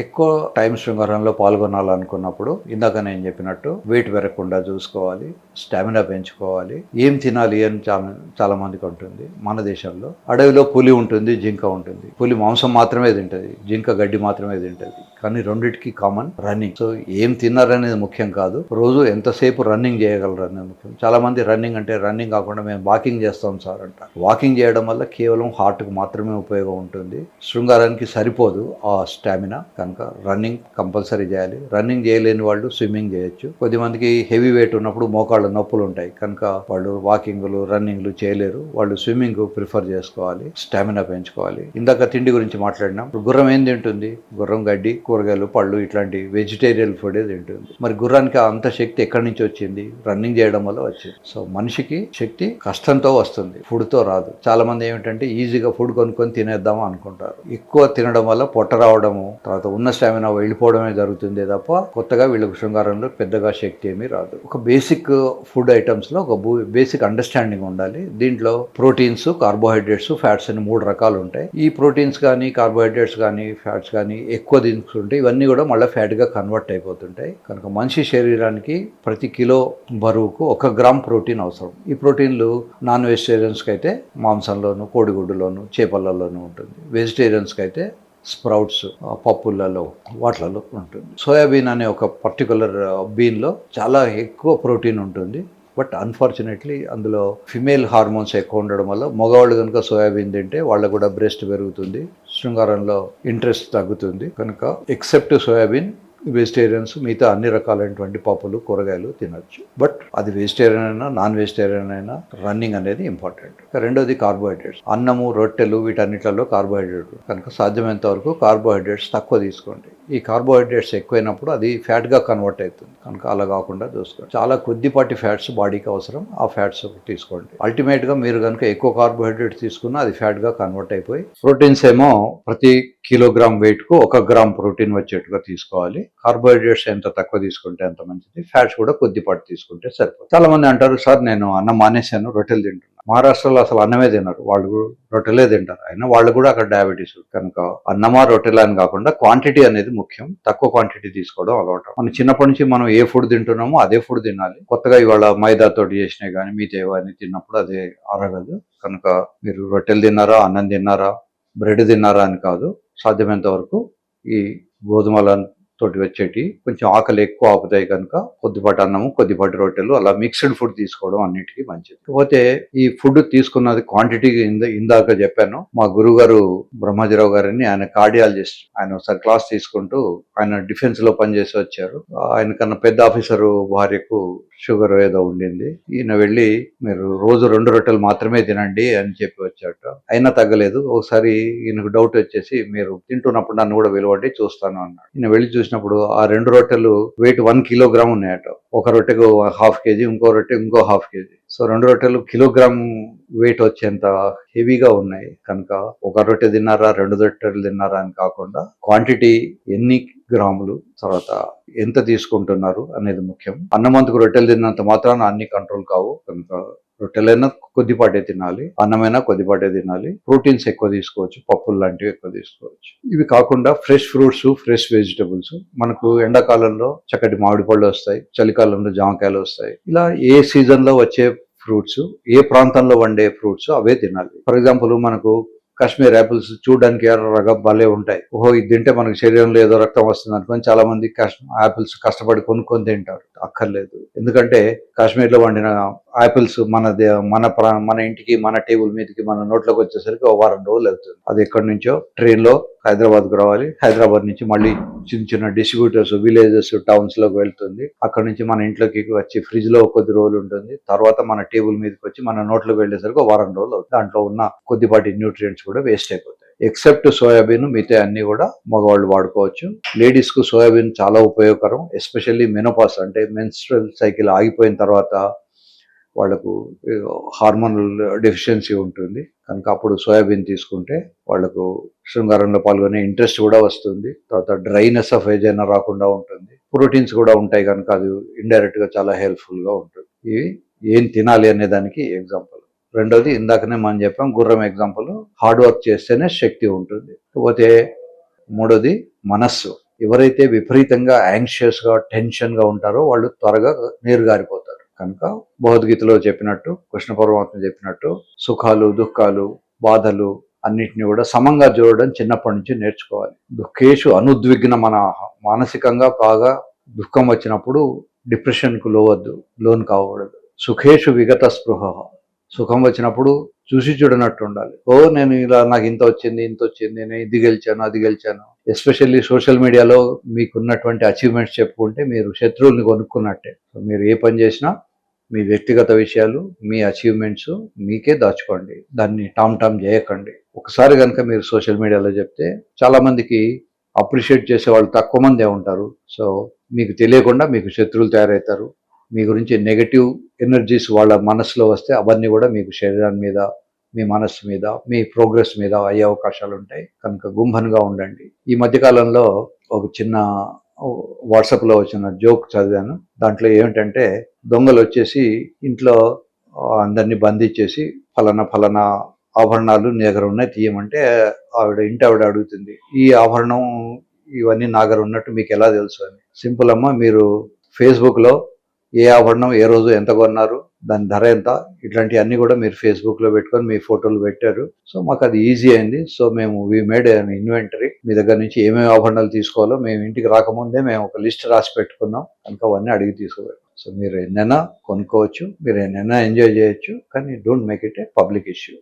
ఎక్కువ టైం శృంగారంలో పాల్గొనాలనుకున్నప్పుడు ఇందాక నేను చెప్పినట్టు వెయిట్ పెరగకుండా చూసుకోవాలి, స్టామినా పెంచుకోవాలి. ఏం తినాలి అని చాలా మందికి ఉంటుంది. మన దేశంలో అడవిలో పులి ఉంటుంది, జింక ఉంటుంది. పులి మాంసం మాత్రమే తింటుంది, జింక గడ్డి మాత్రమే తింటుంది. కానీ రెండింటికి కామన్ రన్నింగ్. సో ఏం తిన్నారనేది ముఖ్యం కాదు, రోజు ఎంతసేపు రన్నింగ్ చేయగలరు అనేది ముఖ్యం. చాలా మంది రన్నింగ్ అంటే రన్నింగ్ కాకుండా మేము వాకింగ్ చేస్తాం సార్ అంటారు. వాకింగ్ చేయడం వల్ల కేవలం హార్ట్కి మాత్రమే ఉపయోగం ఉంటుంది, శృంగారానికి సరిపోదు ఆ స్టామినా. కనుక రన్నింగ్ కంపల్సరీ చేయాలి. రన్నింగ్ చేయలేని వాళ్ళు స్విమ్మింగ్ చేయొచ్చు. కొద్దిమందికి హెవీ వెయిట్ ఉన్నప్పుడు మోకాళ్ళ నొప్పులు ఉంటాయి కనుక వాళ్ళు వాకింగ్లు రన్నింగ్లు చేయలేరు. వాళ్ళు స్విమ్మింగ్ ప్రిఫర్ చేసుకోవాలి, స్టామినా పెంచుకోవాలి. ఇందాక తిండి గురించి మాట్లాడినాం. గుర్రం ఏం తింటుంది? గుర్రం గడ్డి, కూరగాయలు, పళ్ళు ఇట్లాంటి వెజిటేరియన్ ఫుడే తింటుంది. మరి గుర్రానికి అంత శక్తి ఎక్కడి నుంచి వచ్చింది? రన్నింగ్ చేయడం వల్ల వచ్చింది. సో మనిషికి శక్తి కష్టంతో వస్తుంది, ఫుడ్తో రాదు. చాలా మంది ఏమిటంటే ఈజీగా ఫుడ్ కొనుక్కొని తినేద్దాం అనుకుంటారు. ఎక్కువ తినడం వల్ల పొట్ట రావడము, తర్వాత ఉన్న స్టామినా వెళ్ళిపోవడమే జరుగుతుంది తప్ప కొత్తగా వీళ్ళకి శృంగారంలో పెద్దగా శక్తి ఏమీ రాదు. ఒక బేసిక్ ఫుడ్ ఐటమ్స్ లో ఒక బేసిక్ అండర్స్టాండింగ్ ఉండాలి. దీంట్లో ప్రోటీన్స్, కార్బోహైడ్రేట్స్, ఫ్యాట్స్ అని 3 రకాలు ఉంటాయి. ఈ ప్రోటీన్స్ కానీ కార్బోహైడ్రేట్స్ కానీ ఫ్యాట్స్ కానీ ఎక్కువ తీసుకుంటే ఇవన్నీ కూడా మళ్ళీ ఫ్యాట్ గా కన్వర్ట్ అయిపోతుంటాయి. కనుక మనిషి శరీరానికి ప్రతి కిలో బరువుకు 1 గ్రామ్ ప్రోటీన్ అవసరం. ఈ ప్రోటీన్లు నాన్ వెజిటేరియన్స్కి అయితే మాంసంలోను, కోడిగుడ్డులోను, చేపలలోనూ ఉంటుంది. వెజిటేరియన్స్కి అయితే స్ప్రౌట్స్, పప్పులలో, వాటిలలో ఉంటుంది. సోయాబీన్ అనే ఒక పర్టికులర్ బీన్లో చాలా ఎక్కువ ప్రోటీన్ ఉంటుంది. బట్ అన్ఫార్చునేట్లీ అందులో ఫిమేల్ హార్మోన్స్ ఎక్కువ ఉండడం వల్ల మగవాళ్ళు కనుక సోయాబీన్ తింటే వాళ్ళకు కూడా బ్రెస్ట్ పెరుగుతుంది, శృంగారంలో ఇంట్రెస్ట్ తగ్గుతుంది. కనుక ఎక్సెప్ట్ సోయాబీన్ వెజిటేరియన్స్ మిగతా అన్ని రకాలైనటువంటి పప్పులు, కూరగాయలు తినొచ్చు. బట్ అది వెజిటేరియన్ అయినా నాన్ వెజిటేరియన్ అయినా రన్నింగ్ అనేది ఇంపార్టెంట్. రెండోది కార్బోహైడ్రేట్స్. అన్నము, రొట్టెలు వీటన్నిటిలో కార్బోహైడ్రేట్ కనుక సాధ్యమైనంత వరకు కార్బోహైడ్రేట్స్ తక్కువ తీసుకోండి. ఈ కార్బోహైడ్రేట్స్ ఎక్కువైనప్పుడు అది ఫ్యాట్గా కన్వర్ట్ అవుతుంది కనుక అలా కాకుండా చూసుకోండి. చాలా కొద్దిపాటి ఫ్యాట్స్ బాడీకి అవసరం, ఆ ఫ్యాట్స్ తీసుకోండి. అల్టిమేట్గా మీరు కనుక ఎక్కువ కార్బోహైడ్రేట్స్ తీసుకున్నా అది ఫ్యాట్గా కన్వర్ట్ అయిపోయి, ప్రోటీన్స్ ఏమో ప్రతి కిలోగ్రామ్ వెయిట్కు 1 గ్రామ్ ప్రోటీన్ వచ్చేట్టుగా తీసుకోవాలి. కార్బోహైడ్రేట్స్ ఎంత తక్కువ తీసుకుంటే అంత మంచిది. ఫ్యాట్స్ కూడా కొద్దిపాటు తీసుకుంటే సరిపోతుంది. చాలా మంది అంటారు, సార్ నేను అన్నం మానేశాను, రొట్టెలు తింటున్నాను. మహారాష్ట్రలో అసలు అన్నమే తినరు, వాళ్ళు రొట్టెలే తింటారు. అయినా వాళ్ళు కూడా అక్కడ డయాబెటీస్. కనుక అన్నమా రొట్టెలా అని కాకుండా క్వాంటిటీ అనేది ముఖ్యం. తక్కువ క్వాంటిటీ తీసుకోవడం అలవాటు. మనం చిన్నప్పటి నుంచి మనం ఏ ఫుడ్ తింటున్నామో అదే ఫుడ్ తినాలి. కొత్తగా ఇవాళ మైదాతోటి చేసినాయి కానీ మిగతా అని తిన్నప్పుడు అదే అరగదు. కనుక మీరు రొట్టెలు తిన్నారా, అన్నం తిన్నారా, బ్రెడ్ తిన్నారా అని కాదు, సాధ్యమైనంత వరకు ఈ గోధుమల తోటి వచ్చేటి కొంచెం ఆకలి ఎక్కువ ఆపుతాయి కనుక కొద్దిపాటి అన్నము, కొద్దిపాటి రొట్టెలు, అలా మిక్స్డ్ ఫుడ్ తీసుకోవడం అన్నిటికీ మంచిది. కాకపోతే ఈ ఫుడ్ తీసుకున్నది క్వాంటిటీ ఇందాక చెప్పాను. మా గురుగారు బ్రహ్మాజీరావు గారని, ఆయన కార్డియాలజిస్ట్. ఆయన ఒకసారి క్లాస్ తీసుకుంటూ, ఆయన డిఫెన్స్ లో పనిచేసి వచ్చారు. ఆయన కన్నా పెద్ద ఆఫీసరు భార్యకు షుగర్ ఏదో ఉండింది. ఈయన వెళ్ళి మీరు రోజు 2 రొట్టెలు మాత్రమే తినండి అని చెప్పి వచ్చాట. అయినా తగ్గలేదు. ఒకసారి ఈయనకు డౌట్ వచ్చేసి మీరు తింటున్నప్పుడు నన్ను కూడా పిలవండి చూస్తాను అన్నాడు. ఈయన వెళ్ళి చూసినప్పుడు ఆ 2 రొట్టెలు వెయిట్ 1 కిలోగ్రామ్ ఉన్నాయట. ఒక రొట్టెకు 1/2 kg, ఇంకో రొట్టె ఇంకో 1/2 kg. సో 2 రొట్టెలు కిలోగ్రామ్ వెయిట్ వచ్చేంత హెవీగా ఉన్నాయి. కనుక ఒక రొట్టె తిన్నారా, 2 రొట్టెలు తిన్నారా అని కాకుండా క్వాంటిటీ ఎన్ని గ్రాములు, తర్వాత ఎంత తీసుకుంటున్నారు అనేది ముఖ్యం. అన్నమంతకు రొట్టెలు తిన్నంత మాత్రాన అన్ని కంట్రోల్ కావు. కనుక రొట్టెలైనా కొద్దిపాటే తినాలి, అన్నమైనా కొద్దిపాటే తినాలి. ప్రోటీన్స్ ఎక్కువ తీసుకోవచ్చు, పప్పులు లాంటివి ఎక్కువ తీసుకోవచ్చు. ఇవి కాకుండా ఫ్రెష్ ఫ్రూట్స్, ఫ్రెష్ వెజిటబుల్స్. మనకు ఎండాకాలంలో చక్కటి మామిడి పళ్ళు వస్తాయి, చలికాలంలో జామకాయలు వస్తాయి. ఇలా ఏ సీజన్ లో వచ్చే ఫ్రూట్స్, ఏ ప్రాంతంలో వండే ఫ్రూట్స్ అవే తినాలి. ఫర్ ఎగ్జాంపుల్ మనకు కాశ్మీర్ యాపిల్స్ చూడడానికి ఎర్రగా భలే ఉంటాయి. ఓహో ఇది తింటే మనకు శరీరంలో ఏదో రక్తం వస్తుంది అనుకొని చాలా మంది యాపిల్స్ కష్టపడి కొనుక్కొని తింటారు. అక్కర్లేదు. ఎందుకంటే కాశ్మీర్ లో వండిన యాపిల్స్ మన ఇంటికి, మన టేబుల్ మీదకి, మన నోట్లోకి వచ్చేసరికి 1 వారం రోజులు అవుతుంది. అది ఎక్కడి నుంచో ట్రైన్ లో హైదరాబాద్కు రావాలి. హైదరాబాద్ నుంచి మళ్ళీ చిన్న చిన్న డిస్ట్రిబ్యూటర్స్, విలేజెస్, టౌన్స్ లోకి వెళ్తుంది. అక్కడ నుంచి మన ఇంట్లోకి వచ్చి ఫ్రిడ్జ్ లో కొద్ది రోజులు ఉంటుంది. తర్వాత మన టేబుల్ మీదకి వచ్చి మన నోట్లోకి వెళ్ళేసరికి 1 వారం రోజులు అవుతుంది. దాంట్లో ఉన్న కొద్దిపాటి న్యూట్రియంట్స్ కూడా వేస్ట్ అయిపోతాయి. ఎక్సెప్ట్ సోయాబీన్, మిగతా అన్ని కూడా మగవాళ్ళు వాడుకోవచ్చు. లేడీస్ కు సోయాబీన్ చాలా ఉపయోగకరం. ఎస్పెషల్లీ మెనోపాస్ అంటే మెన్స్ట్రల్ సైకిల్ ఆగిపోయిన తర్వాత వాళ్లకు హార్మోనల్ డెఫిషియన్సీ ఉంటుంది కనుక అప్పుడు సోయాబీన్ తీసుకుంటే వాళ్లకు శృంగారంలో పాల్గొనే ఇంట్రెస్ట్ కూడా వస్తుంది. తర్వాత డ్రైనెస్ ఆఫ్ ఏజైనా రాకుండా ఉంటుంది. ప్రోటీన్స్ కూడా ఉంటాయి కనుక అది ఇండైరెక్ట్ గా చాలా హెల్ప్ఫుల్ గా ఉంటుంది. ఇవి ఏం తినాలి అనే దానికి ఎగ్జాంపుల్. రెండోది ఇందాకనే మనం చెప్పాం, గుర్రం ఎగ్జాంపుల్. హార్డ్ వర్క్ చేస్తేనే శక్తి ఉంటుంది. కాకపోతే మూడోది మనస్సు. ఎవరైతే విపరీతంగా యాంగ్షియస్గా టెన్షన్గా ఉంటారో వాళ్ళు త్వరగా నీరుగారిపోతారు. కనుక భగవద్గీతలో చెప్పినట్టు, కృష్ణ పరమాత్మ చెప్పినట్టు సుఖాలు దుఃఖాలు బాధలు అన్నిటిని కూడా సమంగా చూడడం చిన్నప్పటి నుంచి నేర్చుకోవాలి. దుఃఖేషు అనుద్విగ్న మన మానసికంగా బాగా దుఃఖం వచ్చినప్పుడు డిప్రెషన్కు లోన్ కాకూడదు. సుఖేషు విగత స్పృహ, సుఖం వచ్చినప్పుడు చూసి చూడనట్టు ఉండాలి. నేను ఇలా నాకు ఇంత వచ్చింది నేను ఇది గెలిచాను అది గెలిచాను. ఎస్పెషల్లీ సోషల్ మీడియాలో మీకున్నటువంటి అచీవ్మెంట్స్ చెప్పుకుంటే మీరు శత్రువుల్ని కొనుక్కున్నట్టే. సో మీరు ఏ పని చేసినా మీ వ్యక్తిగత విషయాలు మీ అచీవ్మెంట్స్ మీకే దాచుకోండి, దాన్ని టామ్ చేయకండి. ఒకసారి కనుక మీరు సోషల్ మీడియాలో చెప్తే చాలా మందికి అప్రిషియేట్ చేసే వాళ్ళు తక్కువ మందే ఉంటారు. సో మీకు తెలియకుండా మీకు శత్రువులు తయారవుతారు. మీ గురించి నెగటివ్ ఎనర్జీస్ వాళ్ళ మనసులో వస్తే అవన్నీ కూడా మీకు శరీరాన్ని మీద, మీ మనస్సు మీద, మీ ప్రోగ్రెస్ మీద అయ్యే అవకాశాలు ఉంటాయి. కనుక గుంభనంగా ఉండండి. ఈ మధ్యకాలంలో ఒక చిన్న వాట్సాప్లో వచ్చిన జోక్ చదివాను. దాంట్లో ఏమిటంటే దొంగలు వచ్చేసి ఇంట్లో అందరినీ బంధించేసి ఫలానా ఆభరణాలు నీ దగ్గర ఉన్నాయి తీయమంటే ఆవిడ అడుగుతుంది, ఈ ఆభరణం ఇవన్నీ నా దగ్గర ఉన్నట్టు మీకు ఎలా తెలుసు అని. సింపుల్ అమ్మ, మీరు ఫేస్బుక్లో ఏ ఆభరణం ఏ రోజు ఎంత కొన్నారు, దాని ధర ఎంత, ఇట్లాంటివన్నీ కూడా మీరు ఫేస్బుక్లో పెట్టుకొని మీ ఫోటోలు పెట్టారు. సో మాకు అది ఈజీ అయింది. సో మేము వీ మేడ్ అన్ ఇన్వెంటరీ. మీ దగ్గర నుంచి ఏమేమి ఆభరణాలు తీసుకోవాలో మేము ఇంటికి రాకముందే మేము ఒక లిస్ట్ రాసి పెట్టుకున్నాం. కనుక అవన్నీ అడిగి తీసుకోవాలి. సో మీరు ఎన్నైనా కొనుక్కోవచ్చు, మీరు ఎన్నైనా ఎంజాయ్ చేయొచ్చు, కానీ don't make it A public issue.